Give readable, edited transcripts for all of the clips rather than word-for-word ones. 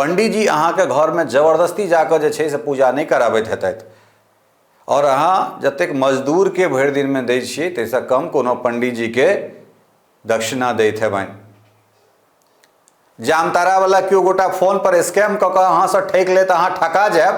पंडित जी अहाँ के घर में जबरदस्ती जाकर जे छै से पूजा नहीं कराबैत हेतैथ और अहाँ जतेक मजदूर के भरि दिन में दै छियै ताहिसँ कम कोनो पंडित जी के दक्षिणा दैत हेबनि। जामतारा वाला केओ गोटा फोन पर स्कैम कऽ कऽ अहाँसँ ठकि लेत, अहाँ ठका जायब,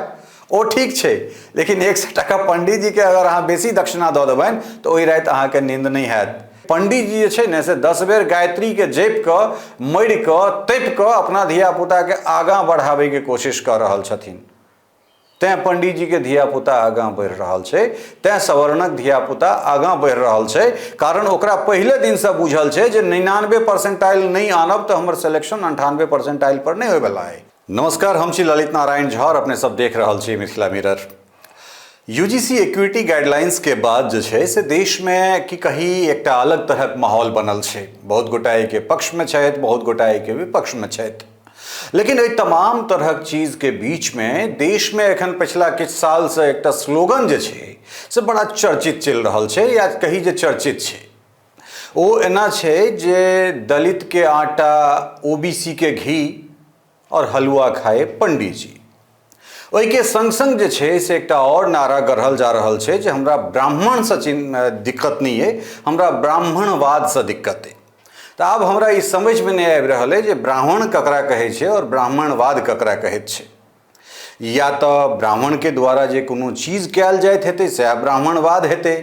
ओ ठीक छै, लेकिन 100 टका पंडित जी के अगर अहाँ बेसी दक्षिणा दऽ देबनि तऽ ओहि राति अहाँके नींद नहीं हैत। पंडित जी जे छै ने से 10 बेर गायत्री के जप कऽ मरि कऽ तपि कऽ अपना धियापुता के आगाँ बढ़ाबै के कोशिश कऽ रहल छथिन। तैं पंडित जी के धियापुता आगाँ बढ़ि रहल छै, तैं सवर्णक धियापुता आगाँ बढ़ि रहल छै, कारण ओकरा पहले दिन से बुझल छै जे 99 परसेंटाइल नहीं आनब तो हमर सिलेक्शन 98 परसेंटाइल पर नहीं होय वाला है। नमस्कार, हम छी ललित नारायण झा और अपने सब देख रहल छी Mithila mirror. UGC equity guidelines के बाद जो है से देश में की कही एक अलग तरह माहौल बनल छै। बहुत गोटा के पक्ष में छथि, बहुत गोटा के विपक्ष में छथि, लेकिन ये तमाम तरह चीज के बीच में देश में एखन पिछला किछ साल से एक स्लोगन जे छै से बड़ा चर्चित चल रहल छै, या कही जे चर्चित छै ओ एना छै जे दलित के आटा, ओबीसी के घी और हलुआ खाए पंडित जी। ओहि के संग संग जे छै से एक और नारा गढ़ल जा रहल छै जे हमरा ब्राह्मण से दिक्कत नहीं है, हमरा ब्राह्मणवाद से दिक्कत है। तो अब हमरा ई समझ में नहीं आबि रहल है जे ब्राह्मण ककरा कहै छै और ब्राह्मणवाद ककरा कहैत छै। या तो ब्राह्मण के द्वारा जे कोनो चीज कयल जाइत हेतै सएह ब्राह्मणवाद हेतै,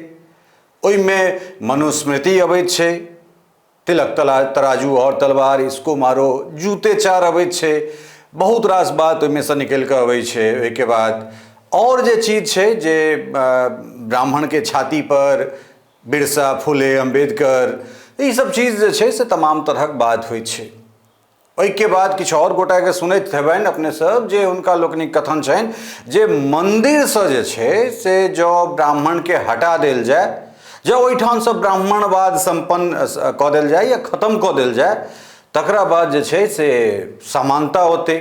ओहिमे मनुस्मृति अबैत छै, तिलक तराजू और तलवार इसको मारो, जूते चार अबैत छै, बहुत रास बात ओहिमे से निकल कऽ अबै छै। ओहिके बाद और जे चीज छै जे ब्राह्मण के छाती पर बिरसा, फुले, अम्बेडकर, ये सब चीज जे छै से तमाम तरहक बात होइ छै। ओहिके बाद किछु और गोटा के सुनैत हेबनि अपने सब जे हुनका लोकनिक कथन छनि जे मंदिर से जे छै से जो ब्राह्मण के हटा देल जाय, जब ओहिठाम से ब्राह्मणवाद संपन्न कऽ देल जाय या खत्म कऽ देल जाय, तकरा बाद जे छै से समानता होते।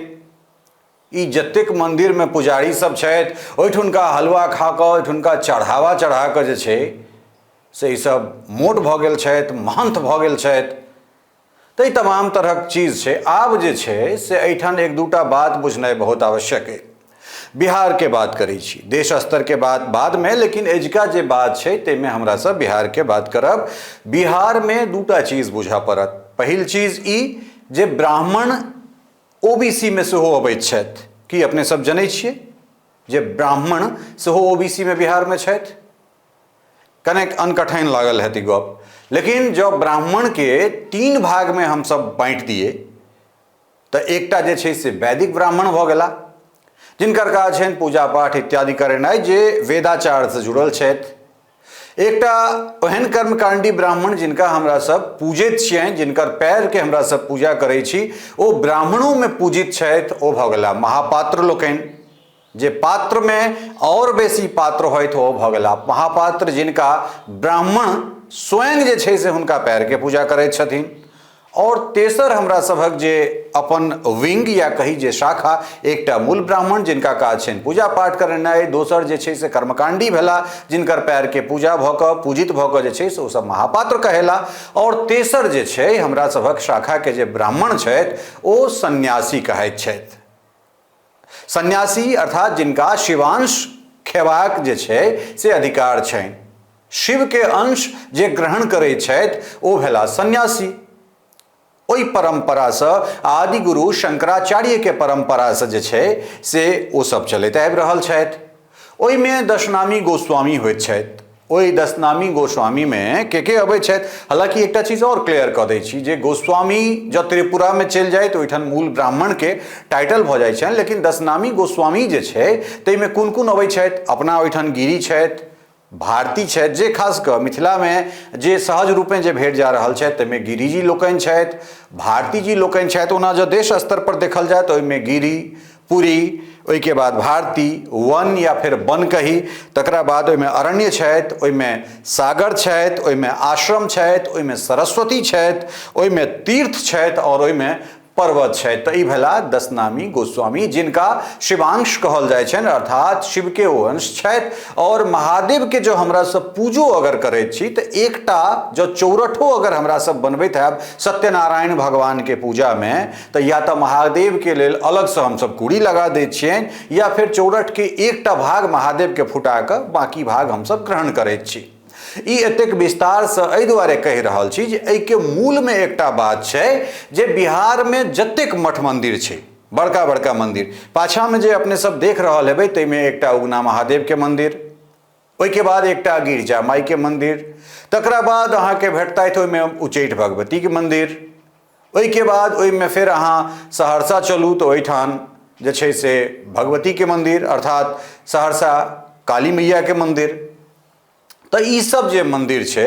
ई जतेक मंदिर में पुजारी सब छथि ओहिठुनका हलवा खा कऽ, ओहिठुनका चढ़ावा चढ़ा कऽ जे छै से ई सब मोट भऽ गेल छथि, महंत भऽ गेल छथि। तो ई तमाम तरहक चीज छै। आब जे छै से एहिठाम एक दूटा बात बुझनाइ बहुत आवश्यक है। बिहार के बात करै छी, देश स्तर के बात बाद में, लेकिन एजुका जे बात छै ताहिमे हमरा सब बिहार के बात करब। बिहार में दूटा चीज बुझा पड़त। पहिल चीज ई जे ब्राह्मण ओबीसी में सेहो अबैत छथि। की अपने सब जनै छियै जे ब्राह्मण सेहो ओबीसी में बिहार में छथि? कनेक अनकठिन लागल हेतै गप, लेकिन जब ब्राह्मण के 3 भाग में हम सब बांटि दिए तो एकटा जे छै से वैदिक ब्राह्मण भऽ गेला, जिनकर काज छनि पूजा पाठ इत्यादि करेनाइ, जे वेदाचार से जुड़ल छथि। एकटा ओहन कर्मकांडी ब्राह्मण जिनका हमरा सब पूजित छियनि, जिनकर पैर के हमरा सब पूजा करै छी, ओ ब्राह्मणों में पूजित छथि, ओ भऽ गेला महापात्र लोकनि। जे पात्र में और बेसी पात्र होइत ओ भऽ गेला महापात्र, जिनका ब्राह्मण स्वयं जे छै से हुनका पैर के पूजा करैत छथिन। और तेसर हमरा सभक जे अपन विंग या कही जे शाखा, एकटा मूल ब्राह्मण जिनका काज छनि पूजा पाठ करेनाइ, दोसर जे छै से कर्मकांडी भेला जिनकर पैर के पूजा भऽ कऽ पूजित भऽ कऽ जे छै से ओ सब महापात्र कहेला। और तेसर जे छै हमरा सभक शाखा के जे ब्राह्मण छथि ओ सन्यासी कहैत छथि। सन्यासी अर्थात जिनका शिवांश खेबाक जे छै से अधिकार छनि, शिव के अंश जे ग्रहण करैत छथि ओ भेला सन्यासी। ओहि परंपरा से आदि गुरु शंकराचार्य के परंपरा से जे छै से ओ सब चलैत आबि रहल छथि। ओहिमे दशनामी गोस्वामी होइत छथि। ओहि दशनामी गोस्वामी में के अबै छथि? हालांकि एकटा चीज और क्लियर कऽ दै छी जे गोस्वामी जब त्रिपुरा में चलि जाय तऽ ओहिठाम मूल ब्राह्मण के टाइटल भऽ जाइ छनि, लेकिन दशनामी गोस्वामी जे छै ताहिमे कोन कोन अबै छथि? अपना ओहिठाम गिरी छथि, भारती छथि, जे खास कऽ मिथिला में जे सहज रूपें जे भेट जा रहल छथि ताहिमे गिरिजी लोकनि छथि, भारती जी लोकनि छथि। ओना जब देश स्तर पर देखल जाय तऽ ओहिमे गिरी, पुरी, ओहिके बाद भारती, वन या फिर वन कही, तकरा बाद ओहिमे अरण्य छथि, ओहिमे सागर छथि, ओहिमे आश्रम छथि, ओहिमे सरस्वती छथि, ओहिमे तीर्थ छथि और ओहिमे पर्वत छै। तो ई भेला दशनामी गोस्वामी, जिनका शिवांश कहल जाय छनि, अर्थात शिव के ओ अंश छथि। और महादेव के जो हमरा सब पूजो अगर करैत छी तो एकटा जो चौरठो अगर हमरा सब बनबैत हैब सत्यनारायण भगवान के पूजा में, तो या तो महादेव के लेल अलग से हम सब कुड़ी लगा दै छियनि, या फिर चौरठ के एकटा भाग महादेव के फुटा के बाकी भाग हम सब ग्रहण करैत छी। ई एतेक विस्तार से एहि दुआरे कहि रहल छी जे एहि के मूल में एकटा बात छै जे बिहार में जतेक मठ मंदिर छै, बड़का बड़का मंदिर, पाछा में जे अपने सब देख रहल हेबै ताहिमे एकटा उगना महादेव के मंदिर, ओहिके बाद एकटा गिरजा माई के मंदिर, तकरा बाद अहाँके भेटतथि ओहिमे उच्चैठ भगवती के मंदिर, ओहिके बाद ओहिमे फिर अहाँ सहरसा चलू तो ओहिठाम जे छै से भगवती के मंदिर अर्थात सहरसा काली मैया के मंदिर। तो ई सब जे मंदिर छै,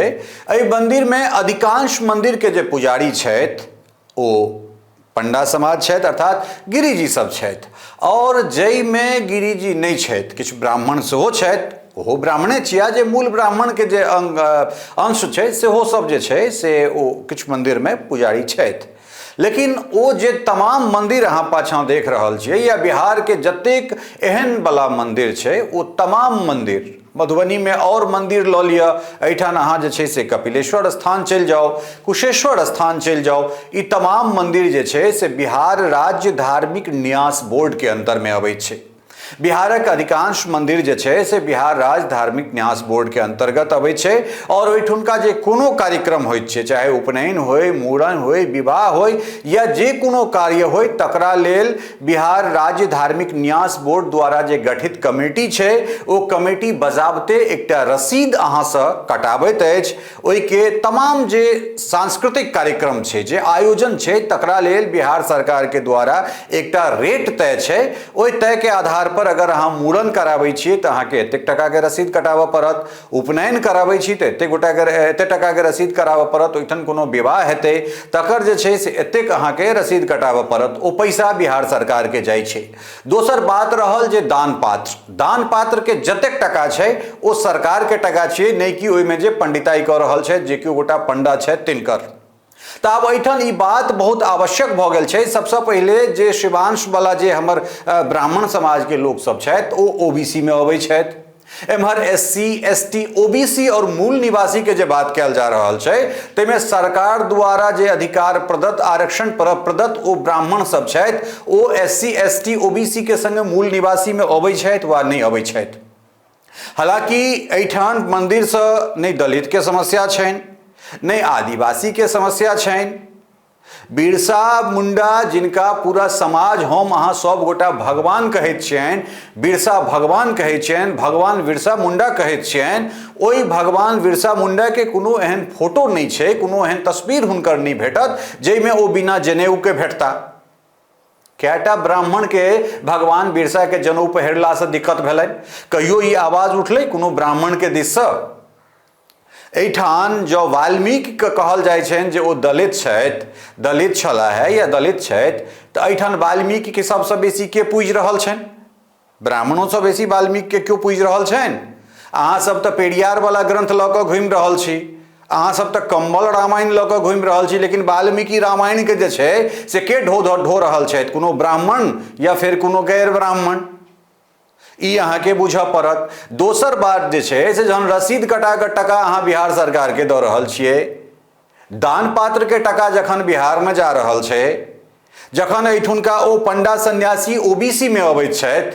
एहि मंदिर में अधिकांश मंदिर के जे पुजारी छथि ओ पंडा समाज छथि अर्थात गिरिजी सब छथि। और जै में गिरिजी नहीं छथि, किछु ब्राह्मण सेहो छथि, ओहो ब्राह्मणे छिया, जे मूल ब्राह्मण के जे अंश छै सेहो सब जे छै से ओ किछु मंदिर में पुजारी छथि। लेकिन ओ जे तमाम मंदिर अहाँ पाछाँ देख रहल छियै या बिहार के जतेक एहन बला मंदिर छै, ओ तमाम मंदिर, मधुबनी में और मंदिर लऽ लिअ, एहिठाम अहाँ जे छै से कपिलेश्वर स्थान चलि जाओ, कुशेश्वर स्थान चलि जाओ, ई तमाम मंदिर जे छै से बिहार राज्य धार्मिक न्यास बोर्ड के अंतर में अबैत छै। बिहारक अधिकांश मंदिर जे छै से बिहार राज्य धार्मिक न्यास बोर्ड के अंतर्गत अबै छै। और ओहिठुनका जे कोनो कार्यक्रम होइत छै, चाहे उपनयन होय, मूड़न होय, विवाह होय या जे कोनो कार्य होय, तकरा लेल बिहार राज्य धार्मिक न्यास बोर्ड द्वारा जे गठित कमेटी छै, ओ कमेटी बजाबते एकटा रसीद अहाँ से कटाबैत अछि। ओहिके तमाम जे सांस्कृतिक कार्यक्रम छै, जे आयोजन छै, तकरा लेल बिहार सरकार के द्वारा एकटा रेट तय छै। ओहि तय के आधार पर अगर अहाँ मूड़न कराबै छियै तऽ अहाँके एतेक टका के रसीद कटाबऽ पड़त, उपनयन कराबै छी तऽ एतेक टका के रसीद कराबऽ पड़त, ओहिठाम कोनो विवाह हेतै तकर जे छै से एतेक अहाँके रसीद कटाबऽ पड़त, ओ पैसा बिहार सरकार के जाइ छै। दोसर बात रहल जे दान पात्र के जतेक टका छै ओ सरकार के टका छियै, नहि कि ओहिमे जे पंडिताई कऽ रहल छथि, जे केओ गोटा पंडा छथि तिनकर। तो आब एहिठाम ई बात बहुत आवश्यक भऽ गेल छै। सबसे पहिले जे शिवांश वाला जे हमर ब्राह्मण समाज के लोक सब छथि ओ ओबीसी में अबै छथि। एम्हर एससी एसटी ओबीसी और मूल निवासी के जे बात कयल जा रहल छै, ताहिमे सरकार द्वारा जे अधिकार प्रदत्त आरक्षण प्रदत्त ओ ब्राह्मण सब छथि, ओ एससी एसटी ओबीसी के संगे मूल निवासी में अबै छथि वा नहीं अबै छथि। हालांकि एहिठाम मंदिर से नहीं दलित के समस्या छनि, नहीं आदिवासी के समस्या छनि। बिरसा मुंडा जिनका पूरा समाज हम अहाँ सब गोटा भगवान कहैत छियनि, बिरसा भगवान कहैत छियनि, भगवान बिरसा मुंडा कहैत छियनि, ओहि भगवान बिरसा मुंडा के कोनो एहन फोटो नहीं छै, कोनो एहन तस्वीर हुनकर नहीं भेटत जाहिमे ओ बिना जनेऊ के भेटता। कैटा ब्राह्मण के भगवान बिरसा के जनेऊ पहिरला से दिक्कत भेलनि? कहियो ई आवाज उठलै कोनो ब्राह्मण के दिस से? एहिठाम जो वाल्मीकि के कहल जाइ छनि जे ओ दलित छथि, दलित छला है या दलित छथि, तऽ एहिठाम वाल्मीकि के सबसे बेसी के पूजि रहल छनि? ब्राह्मणों से बेसी वाल्मीकि के क्यों पूजि रहल छनि? अहाँ सब तऽ पेरियार वाला ग्रंथ लऽ कऽ घुमि रहल छी, अहाँ सब तऽ कम्बल रामायण लऽ कऽ घुमि रहल छी, लेकिन वाल्मीकि रामायण के जे छै से के ढो रहल छथि? कोनो ब्राह्मण या फिर कोनो गैर ब्राह्मण? ई अहाँके बुझऽ पड़त। दोसर बात जे छै से जहन रसीद कटा कऽ टका अहाँ बिहार सरकार के दऽ रहल छियै, दान पात्र के टका जखन बिहार में जा रहल छै, जखन एहिठुनका ओ पंडा सन्यासी ओबीसी में अबैत छथि,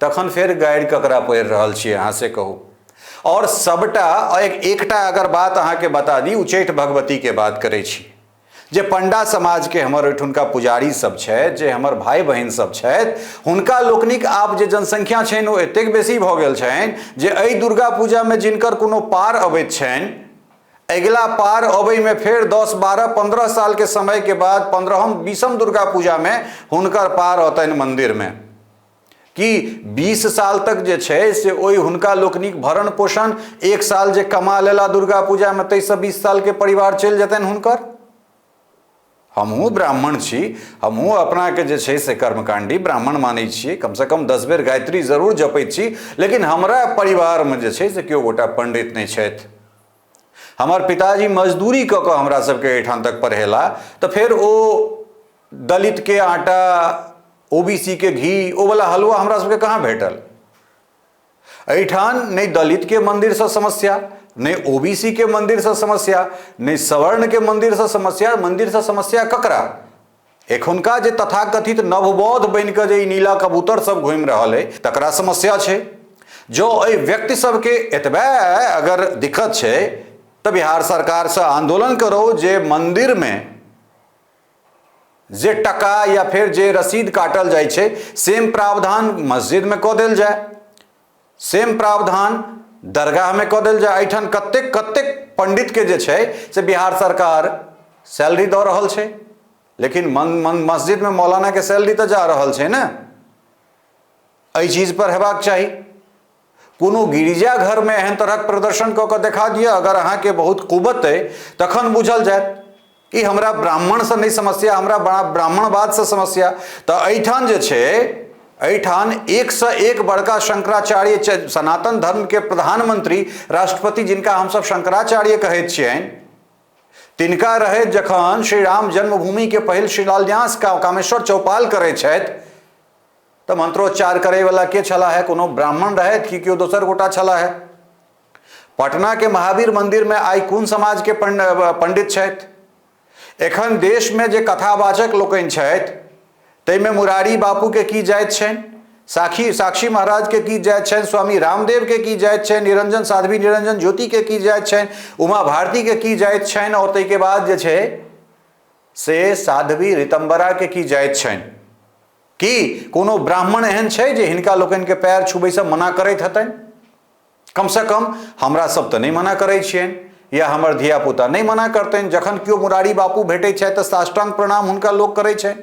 तखन फेर गाड़ि ककरा पड़ि रहल छियै अहाँ से कहू। और सबटा एकटा अगर बात अहाँके बता दी, उच्चैठ भगवती के बात करै छी, जे पंडा समाज के हमर ओहिठुनका पुजारी सब छथि, जे हमर भाई बहिन सब छथि, हुनका लोकनिक आब जे जनसंख्या छनि ओ एतेक बेसी भऽ गेल छनि जे एहि दुर्गा पूजा में जिनकर कोनो पार अबैत छनि, अगिला पार अबै में फेर 10 12 15 साल के समय के बाद 15वीं 20वीं दुर्गा पूजा में हुनकर पार औतनि मंदिर में, कि 20 साल तक जे छै से ओहि हुनका लोकनिक भरण पोषण, एक साल जे कमा लेला दुर्गा पूजा में, ताहिसँ 20 साल के परिवार चलि जेतनि हुनकर। हमहूँ ब्राह्मण छी, हमहूँ अपना के जे छै से कर्मकांडी ब्राह्मण मानै छियै, कम से कम 10 बेर गायत्री जरूर जपैत छी, लेकिन हमरा परिवार में जे छै से केओ गोटा पंडित नहीं छथि। हमर पिताजी मजदूरी कऽ कऽ हमरा सबके एहिठाम तक पढ़ेला, तऽ फेर ओ दलित के आटा, ओबीसी के घी, ओ वाला हलवा हमरा सबके कहाँ भेटल? एठान नहीं दलित के मंदिर से समस्या, नहीं ओबीसी के मंदिर से समस्या, नहीं सवर्ण के मंदिर से समस्या ककरा? एखुनका जे तथाकथित नवबौद्ध बन के जे नीला कबूतर सब घूमि रहा है तकरा समस्या छे। जो एहि व्यक्ति सबके एतबे अगर दिक्कत छे तो बिहार सरकार से आंदोलन करो जे मंदिर में जे टका या फिर जे रसीद काटल जाय छे सेम प्रावधान मस्जिद में कऽ देल जाय, सेम प्रावधान दरगाह में कऽ देल जाय। एठान कतेक कतेक पंडित के जे छे से बिहार सरकार सैलरी दऽ रहल छे, लेकिन मस्जिद में मौलाना के सैलरी तो जा रहल छे ना। एहि चीज पर हेबाक चाही। कोनो गिरिजा घर में एहन तरह प्रदर्शन कऽ के देखा दिया, अगर अहाँ के बहुत कुबत है तखन बुझल जायत कि हमरा ब्राह्मण से नहीं समस्या, हमरा बड़ा ब्राह्मणवाद से समस्या। तो एठान जे छे एठान एक से एक बड़का शंकराचार्य, सनातन धर्म के प्रधानमंत्री राष्ट्रपति जिनका हम सब शंकराचार्य कहैत छियनि, तिनका रहे जखन श्री राम जन्मभूमि के पहिल शिलान्यास कामेश्वर चौपाल करे छथि तो मंत्रोच्चार करे वाला के छला है? कोनो ब्राह्मण रहे कि केओ दोसर गोटा छला है? पटना के महावीर मंदिर में आई कोन समाज के पंडित छथि? एखन देश में जे कथावाचक लोकनि छथि ताहिमे मुरारी बापू के की जाइत छनि, साक्षी महाराज के की जाइत छनि, स्वामी रामदेव के की जाइत छनि, निरंजन साध्वी निरंजन ज्योति के की जाइत छनि, उमा भारती के की जाइत छनि, और ताहि के बाद जे छै से साध्वी ऋतंबरा के की जाइत छनि। कि कोनो ब्राह्मण एहन छै जे हिनका लोकनि के पैर छुबै से मना करैत हेतनि? कम से कम हमरा सब तो नहीं मना करै छियनि, या हमर धिया पुता नहीं मना करतनि। जखन केओ मुरारी बापू भेटै छै तऽ साष्टांग प्रणाम हुनका लोक करै छनि।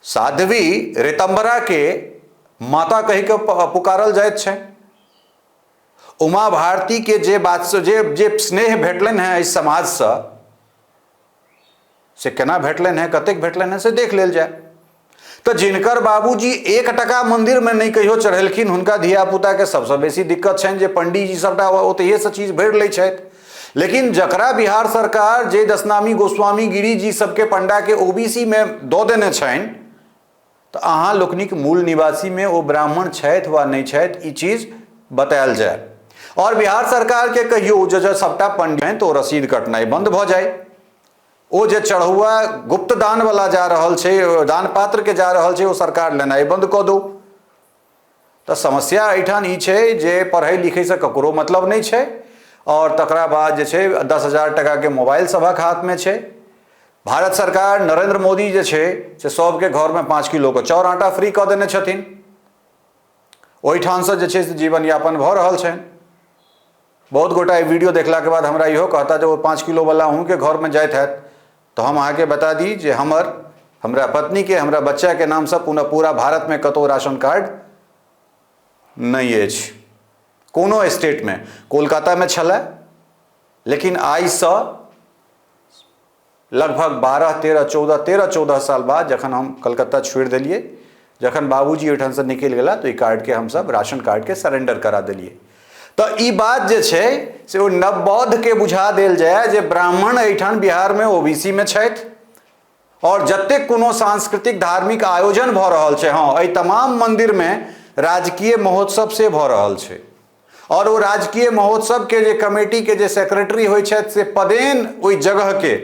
साध्वी ऋतंबरा के माता कहि के पुकारल जाइत छै। उमा भारती के जे बात से जे स्नेह भेटलनि हैं इस समाज से केना भेटलनि हैं, कतेक भेटलनि हैं से देख लेल जाय। तो जिनकर बाबूजी 1 टका मंदिर में नहीं कहियो चढ़ेलखिन, हुनका धिया पुता के सबसे बेसी दिक्कत छनि जे पंडित जी सबटा ओतहिए से चीज भरि लै छथि। लेकिन जकरा बिहार सरकार जे दशनामी गोस्वामी गिरी जी सबके पंडा के ओबीसी में दऽ देने छनि, तो अहाँ लोकनिक मूल निवासी में वो ब्राह्मण छथि वा नहीं छथि, ई चीज बतायल जाय। और बिहार सरकार के कहियो जे सबटा पंडित हैं तो रसीद कटनाई बंद भ जाए। ओ जे चढ़ुआ गुप्त दान वाला जा रहल छै, दान पात्र के जा रहल छै, वो सरकार लेनाई बंद कऽ दो। तो समस्या एठान ई छै जे पढ़ै लिखै से ककरो मतलब नहीं छै, और तकरा बाद जे छै 10,000 टका के मोबाइल सभक हाथ में छै। भारत सरकार नरेंद्र मोदी जे छै से सबके घर में 5 किलो के चाउर आटा फ्री कऽ देने छथिन। ओहिठाम से जे छै से जीवन यापन भऽ रहल छनि। बहुत गोटा वीडियो देखला के बाद हमरा इहो कहता जे वो 5 किलो वाला अहूँ के घर में जाइत हैत, तो हम अहाँ के बता दी जे हमरा पत्नी के, हमरा बच्चा के नाम से पूरा भारत में कतौ राशन कार्ड नहीं अछि। कोनो स्टेट में, कोलकाता में छलै, लेकिन आई से लगभग 13-14 साल बाद जखन हम कलकत्ता छोड़ दिलिए, जखन बाबूजी ओहिठाम से निकलि गेला तो ई कार्ड के हम सब राशन कार्ड के सरेंडर करा दिलिए। तो ई बात जे छै से ओ नवबौद्ध के बुझा देल जाय जे ब्राह्मण एठान बिहार में ओबीसी में छथि, और जतेक कोनो सांस्कृतिक धार्मिक आयोजन भऽ रहल छै, हाँ एहि तमाम मंदिर में राजकीय महोत्सव से भऽ रहल छै। और वो राजकीय महोत्सव के जे कमेटी के जे सेक्रेटरी होइ छथि से पदेन ओहि जगह के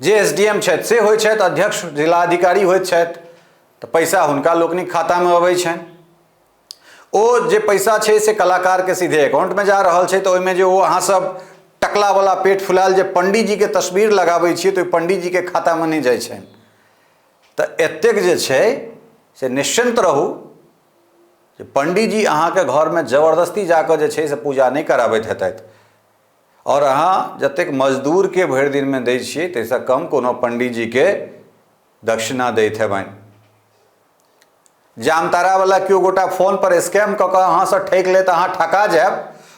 जे एसडीएम छथि से होइ छथि, अध्यक्ष जिलाधिकारी होइत छथि, तो पैसा हुनका लोकनिक खाता में अबै छनि। ओ जे पैसा छै से कलाकार के सीधे अकाउंट में जा रहल छै। तो ओहिमे जे ओ अहाँ सब टकला वाला पेट फुलाल जे पंडित जी के तस्वीर लगाबै छियै तो पंडित जी के खाता में नहीं जाइ छनि। तो एतेक जे छै से निश्चिंत रहू जे पंडित जी अहाँ के घर में जबरदस्ती जाकर जे छै से पूजा नहीं कराबैत हेतैथ, और अहाँ जतेक मजदूर के भरि दिन में दै छियै ताहिसँ कम कोनो पंडित जी के दक्षिणा दैत हेबनि। जामतारा वाला केओ गोटा फोन पर स्कैम कऽ के अहाँ से ठकि लेत, अहाँ ठका जायब,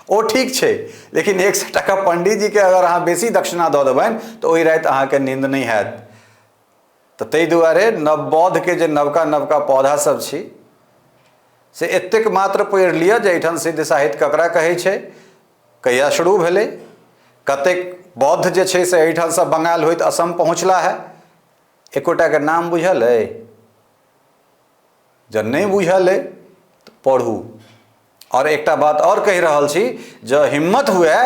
ओ ठीक छै, लेकिन 100 टका पंडित जी के अगर अहाँ बेसी दक्षिणा दऽ देबनि तो ओहि राति अहाँ के नींद नहीं हैत। तो ताहि दुआरे नवबौद्ध के जे नवका नवका पौधा सब छी से एतेक मात्र पढ़ि लिअ जे एहिठाम सिद्ध साहित्य ककरा कहै छै, कहिया शुरू भेलै, कतेक बौद्ध जे छै से एहिठाम से बंगाल होइत असम पहुँचला है, एकोटा के नाम बुझल है? जब नहीं बुझल है तो पढ़ू। और एक बात और कह रहा छी, जो हिम्मत हुए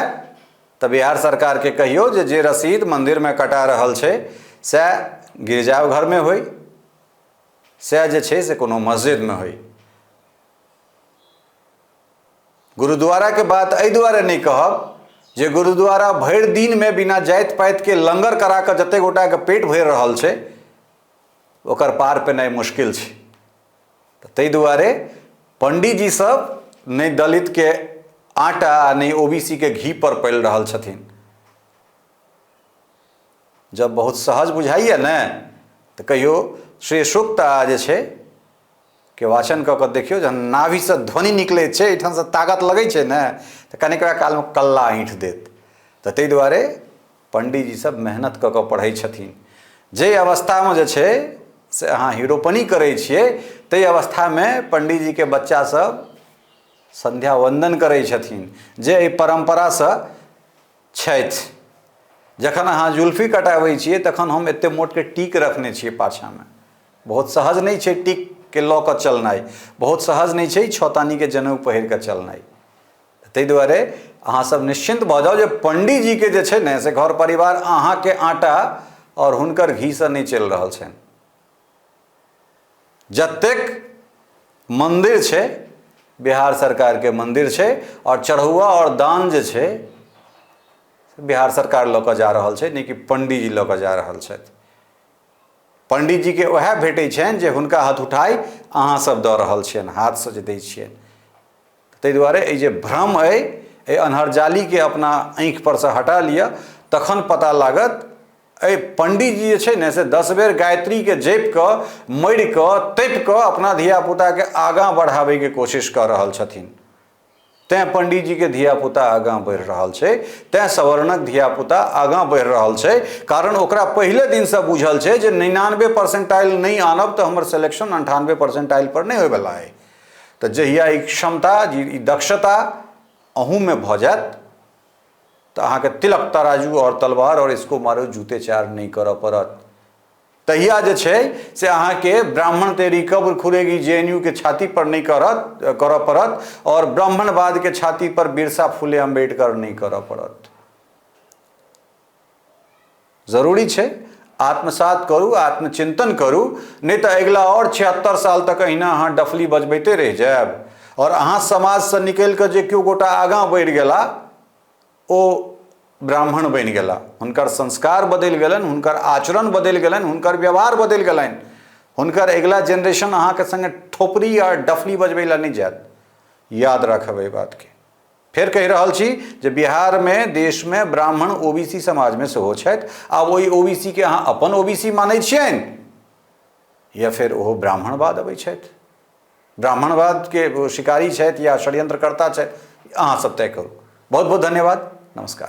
तो बिहार सरकार के कहियो जे रसीद मंदिर में कटा रहा है से गिरजाघर में होई, से जे छे से कोनो मस्जिद में होई। गुरुद्वारा के बात एहि दुआरे नहीं कहब जे गुरुद्वारा भरि दिन में बिना जाइत पाइत के लंगर करा के जते गोटा के पेट भरि रहा है ओकर पार पेनाइ मुश्किल है। तो ताहि दुआरे पंडित जी सब नहीं दलित के आटा नहीं ओबीसी के घी पर पल रहा छथिन। जब बहुत सहज बुझाइए न तो कहियो श्री सूक्त जे छे के वाचन कऽ देखियो, जहन नाभि से ध्वनि निकले छे, एठाम से ताकत लगे छे न तो कनिकबा काल में कल्ला ऐंठ देत। तो ताहि दुआरे पंडित जी सब मेहनत कऽ पढ़ै छथिन। जे अवस्था में जे छे से अहाँ हीरोपनी करै छियै, ताहि अवस्था में पंडित जी के बच्चा सब संध्या वंदन करै छथिन, जे एहि परंपरा से छथि। जखन अहाँ जुल्फी कटाबै छियै तखन हम एते मोट के टीक रखने छियै पाछा में। बहुत सहज नहीं छे टीक के लऽ कऽ चलनाइ, बहुत सहज नहीं छे छौतानी के जनेऊ पहिर कऽ चलनाइ। ताहि दुआरे अहाँ सब निश्चिंत भऽ जाउ जे पंडित जी के जे छे ने से घर परिवार अहाँ के आटा और हुनकर घी से नहीं चल रहल छनि। जतेक मंदिर छे बिहार सरकार के मंदिर छे, और चढ़ौआ और दान जे छे बिहार सरकार लऽ कऽ जा रहल छे, नहीं कि पंडित जी लऽ कऽ जा रहल छथि। पंडित जी के वह भेटै छनि जे हुनका हाथ उठाई अहाँ सब दऽ रहल छियनि, हाथ से जे दै छियनि। ताहि दुआरे ई जे भ्रम अइ, एहि अन्हरजाली के अपना आँखि पर से हटा लिअ, तखन पता लागत ए पंडित जी जे छे ने से 10 बेर गायत्री के जप कऽ मरि कऽ तपि कऽ अपना धियापुता के आगाँ बढ़ाबै के कोशिश कऽ रहल छथिन। तैं पंडित जी के धियापुता आगाँ बढ़ि रहल छे, तैं सवर्णक धियापुता आगाँ बढ़ि रहल छे। कारण ओकरा पहले दिन से बुझल छे जे 99% नहीं आनब तो हमर सिलेक्शन 98% पर नहीं होयवला है। तो जहिया ई क्षमता ई दक्षता अहू में भ जायत तो अहाँ के तिलक तराजू और तलवार और इसको मारो जूते चार नहीं करऽ पड़त। तहिया जे छे से अहाँ के ब्राह्मण तेरी कब्र खुरेगी जेएनयू के छाती पर नहीं करऽ पड़त, और ब्राह्मणवाद के छाती पर बिरसा फुले अम्बेडकर नहीं करऽ पड़त। जरूरी छे आत्मसात करू, आत्मचिंतन करू, नहीं तो अगला और 76 साल तक अहिना अहाँ डफली बजबैते रह जायब। और अहाँ समाज से निकल कर जे केओ गोटा आगाँ बढ़ि गेला ओ ब्राह्मण बनि गेला, हुनकर संस्कार बदलि गेलनि, हुनकर आचरण बदलि गेलनि, हुनकर व्यवहार बदलि गेलनि, हुनकर अगला जनरेशन अहाँ के संगे ठोपरी और डफली बजबै ला नहीं जायत। याद रखब एहि बात के। फिर कहि रहल छी जे बिहार में देश में ब्राह्मण ओबीसी समाज में सेहो छथि। आब ओहि ओबीसी के अहाँ अपन ओबीसी मानै छियनि या फिर ओहो ब्राह्मणवाद अबै छथि, ब्राह्मणवाद के शिकारी छथि या षड्यंत्रकर्ता छथि, अहाँ सब तय करू। बहुत बहुत धन्यवाद, नमस्कार।